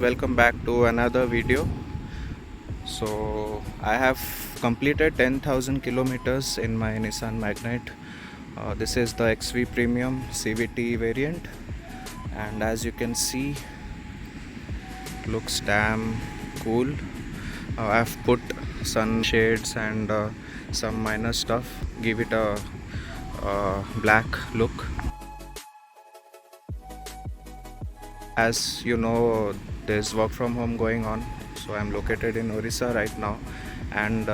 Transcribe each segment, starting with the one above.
Welcome back to another video. So I have completed 10,000 kilometers in my Nissan Magnite. This is the XV Premium CVT variant, and as you can see, looks damn cool. I've put sun shades and some minor stuff, give it a black look. As you know, there's work from home going on, so I'm located in Orissa right now, and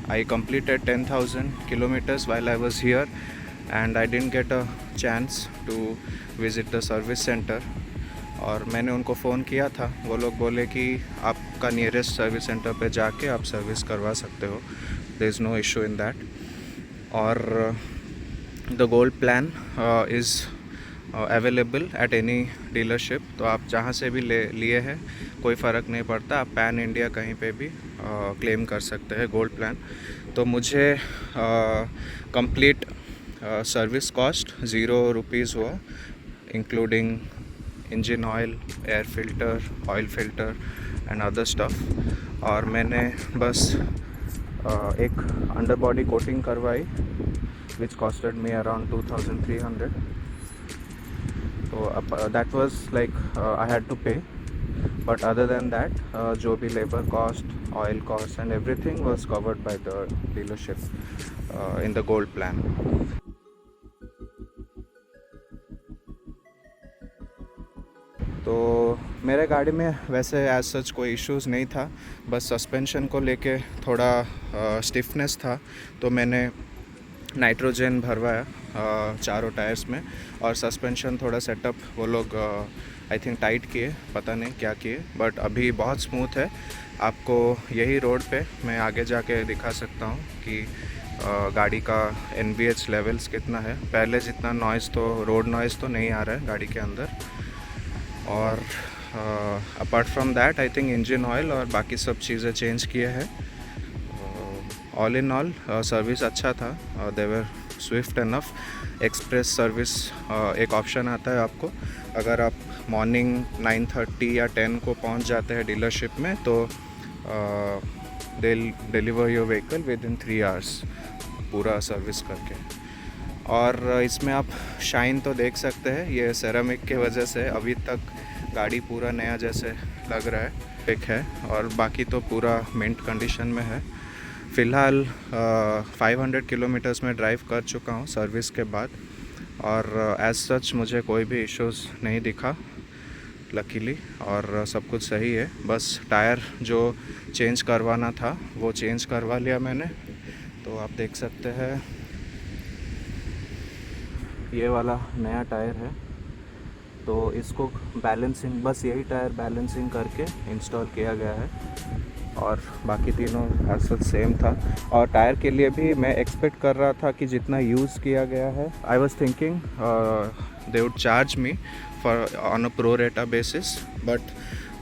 I completed 10,000 kilometers while I was here, and I didn't get a chance to visit the service center. और मैंने उनको phone किया था, वो लोग बोले कि आपका नियरेस्ट सर्विस सेंटर पे जाके आप सर्विस करवा सकते हो, there is no issue in that. और the gold plan is available at any dealership. तो आप जहाँ से भी लिए हैं कोई फ़र्क नहीं पड़ता, आप पैन इंडिया कहीं पे भी क्लेम कर सकते हैं गोल्ड प्लान. तो मुझे कंप्लीट सर्विस कॉस्ट ₹0 हुआ, including engine oil, air filter, oil filter and other stuff. और मैंने बस एक अंडर बॉडी कोटिंग करवाई विच कॉस्टेड मी अराउंड 2,300. तो that was like I had to pay, but other than that जो भी labour cost, oil cost and everything was covered by the dealership in the gold plan. तो मेरे गाड़ी में वैसे as such कोई इश्यूज़ नहीं था, बस सस्पेंशन को लेके थोड़ा स्टिफनेस था. तो मैंने नाइट्रोजन भरवाया चारों टायर्स में, और सस्पेंशन थोड़ा सेटअप वो लोग आई थिंक टाइट किए, पता नहीं क्या किए, बट अभी बहुत स्मूथ है. आपको यही रोड पे मैं आगे जाके दिखा सकता हूँ कि गाड़ी का NVH लेवल्स कितना है. पहले जितना नॉइज़, तो रोड नॉइज़ तो नहीं आ रहा है गाड़ी के अंदर. और apart from that I think engine oil और बाकी सब चीज़ें चेंज किए हैं. ऑल इन ऑल सर्विस अच्छा था. दे वर स्विफ्ट इनफ. एक्सप्रेस सर्विस एक ऑप्शन आता है आपको. अगर आप मॉर्निंग 9:30 या 10 को पहुंच जाते हैं डीलरशिप में, तो दे deliver your vehicle with in 3 hours पूरा सर्विस करके. और इसमें आप शाइन तो देख सकते हैं, ये सेरामिक के वजह से अभी तक गाड़ी पूरा नया जैसे लग रहा है, पिक है. और बाकी तो पूरा मिंट कंडीशन में है. फ़िलहाल 500 किलोमीटर्स में ड्राइव कर चुका हूँ सर्विस के बाद, और एज सच मुझे कोई भी इश्यूज़ नहीं दिखा लकीली, और सब कुछ सही है. बस टायर जो चेंज करवाना था वो चेंज करवा लिया मैंने. तो आप देख सकते हैं ये वाला नया टायर है, तो इसको बैलेंसिंग, बस यही टायर बैलेंसिंग करके इंस्टॉल किया गया है, और बाकी तीनों एज सच सेम था. और टायर के लिए भी मैं एक्सपेक्ट कर रहा था कि जितना यूज़ किया गया है, I was thinking they would charge me for on a pro रेटा बेसिस, बट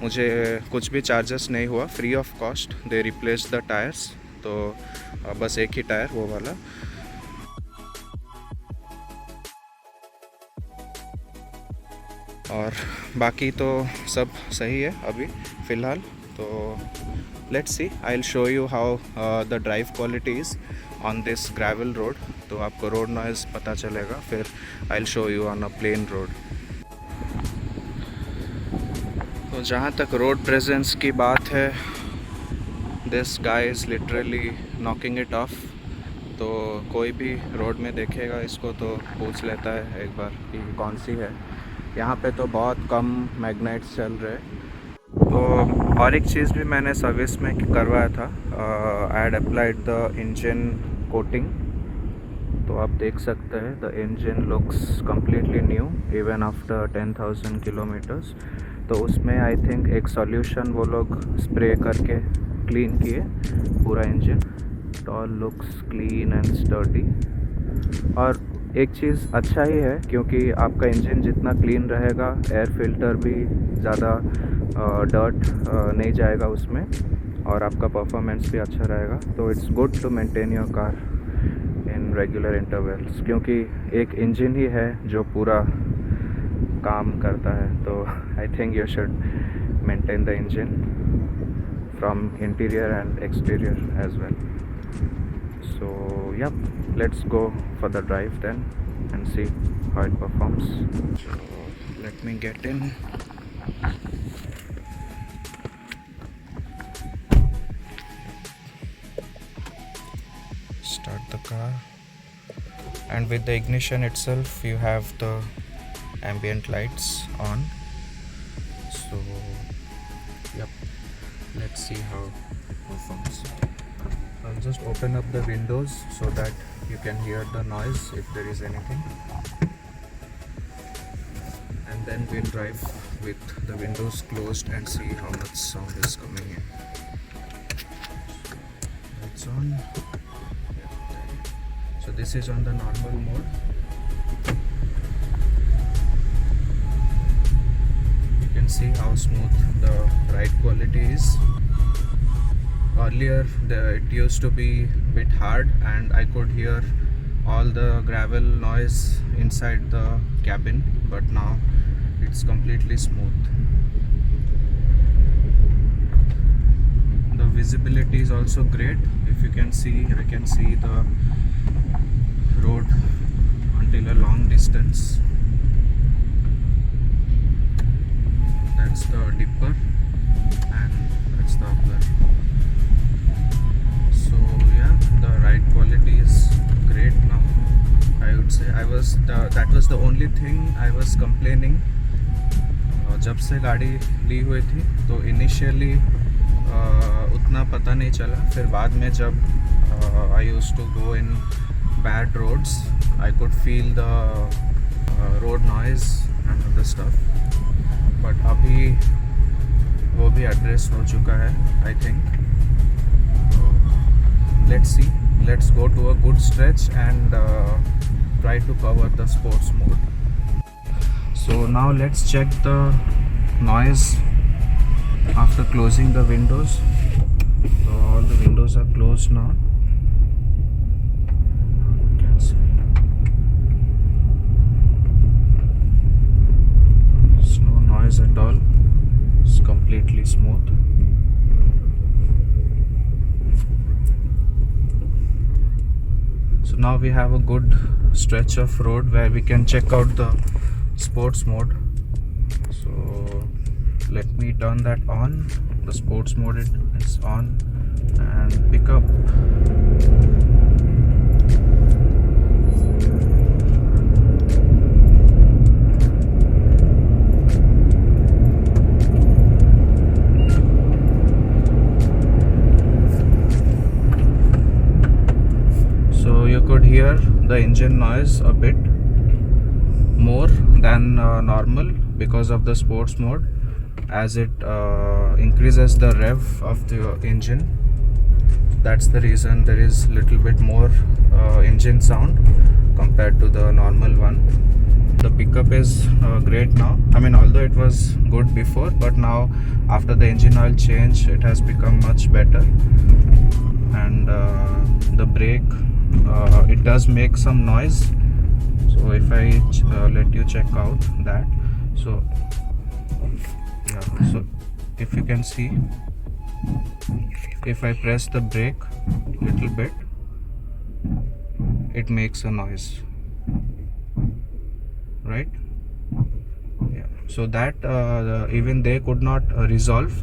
मुझे कुछ भी चार्जेस नहीं हुआ. Free of cost they replace the tyres. तो बस एक ही टायर, वो वाला. और बाकी तो सब सही है अभी फ़िलहाल. तो let's see, I will show you how the drive quality is on this gravel road. तो आपको रोड नॉइज़ पता चलेगा, फिर I will show you on a plain road. तो जहाँ तक रोड प्रेजेंस की बात है, this guy is literally knocking it of. तो कोई भी रोड में देखेगा इसको तो पूछ लेता है एक बार कि कौन सी है. यहाँ पे तो बहुत कम मैग्नाइट्स चल रहे. तो और एक चीज़ भी मैंने सर्विस में करवाया था, I had applied the engine coating. तो आप देख सकते हैं the engine looks completely new even after 10,000 kilometres. तो उसमें आई थिंक एक सॉल्यूशन वो लोग स्प्रे करके क्लीन किए पूरा engine. It all looks clean and sturdy. और एक चीज़ अच्छा ही है, क्योंकि आपका इंजन जितना क्लीन रहेगा, एयर फिल्टर भी ज़्यादा डर्ट नहीं जाएगा उसमें, और आपका परफॉर्मेंस भी अच्छा रहेगा. तो it's good to maintain your car in regular intervals, क्योंकि एक इंजन ही है जो पूरा काम करता है. तो I think you should maintain the engine from interior and exterior as well. So yep, let's go for the drive then and see how it performs. So let me get in. Start the car, and with the ignition itself you have the ambient lights on. So yep, let's see how it performs. I'll just open up the windows so that you can hear the noise if there is anything, and then we'll drive with the windows closed and see how much sound is coming in. Lights on. So this is on the normal mode. You can see how smooth the ride quality is. Earlier it used to be a bit hard and I could hear all the gravel noise inside the cabin, but now it's completely smooth. The visibility is also great. If you can see, I can see the road until a long distance. That's the dipper and that's the upper. So yeah, the ride quality is great now. I would say that was the only thing I was complaining. जब से गाड़ी ली हुई थी तो initially उतना पता नहीं चला, फिर बाद में जब I used to go in bad roads, I could feel the road noise and other stuff. But अभी वो भी एड्रेस हो चुका है, I think. Let's see. Let's go to a good stretch and try to cover the sports mode. So now let's check the noise after closing the windows. So all the windows are closed now. There's no noise at all. It's completely smooth. So now we have a good stretch of road where we can check out the sports mode. So let me turn that on. The sports mode is on, and pick up. So you could hear the engine noise a bit more than normal because of the sports mode, as it increases the rev of the engine. That's the reason there is little bit more engine sound compared to the normal one. The pickup is great now. I mean, although it was good before, but now after the engine oil change it has become much better. And the brake, it does make some noise. So if I let you check out that, so yeah, so if you can see, if I press the brake little bit, it makes a noise, right? Yeah. So that even they could not resolve,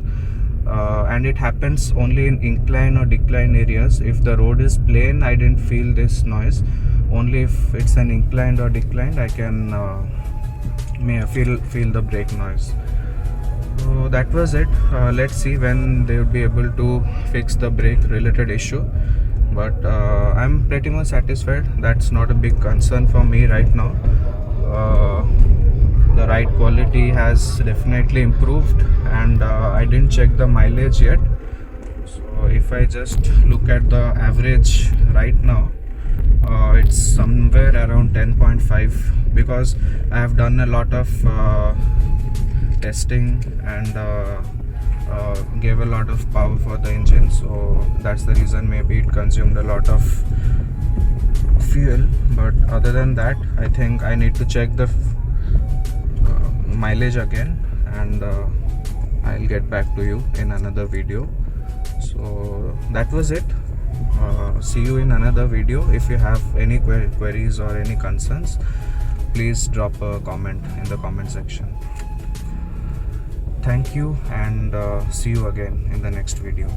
and it happens only in incline or decline areas. If the road is plain, I didn't feel this noise. Only if it's an inclined or declined, I can may feel the brake noise. So that was it. Let's see when they would be able to fix the brake related issue, but I'm pretty much satisfied. That's not a big concern for me right now. The ride quality has definitely improved, and I didn't check the mileage yet. So if I just look at the average right now, it's somewhere around 10.5, because I have done a lot of testing and gave a lot of power for the engine, so that's the reason maybe it consumed a lot of fuel. But other than that, I think I need to check the mileage again, and I'll get back to you in another video. So that was it. See you in another video. If you have any queries or any concerns, please drop a comment in the comment section. Thank you, and see you again in the next video.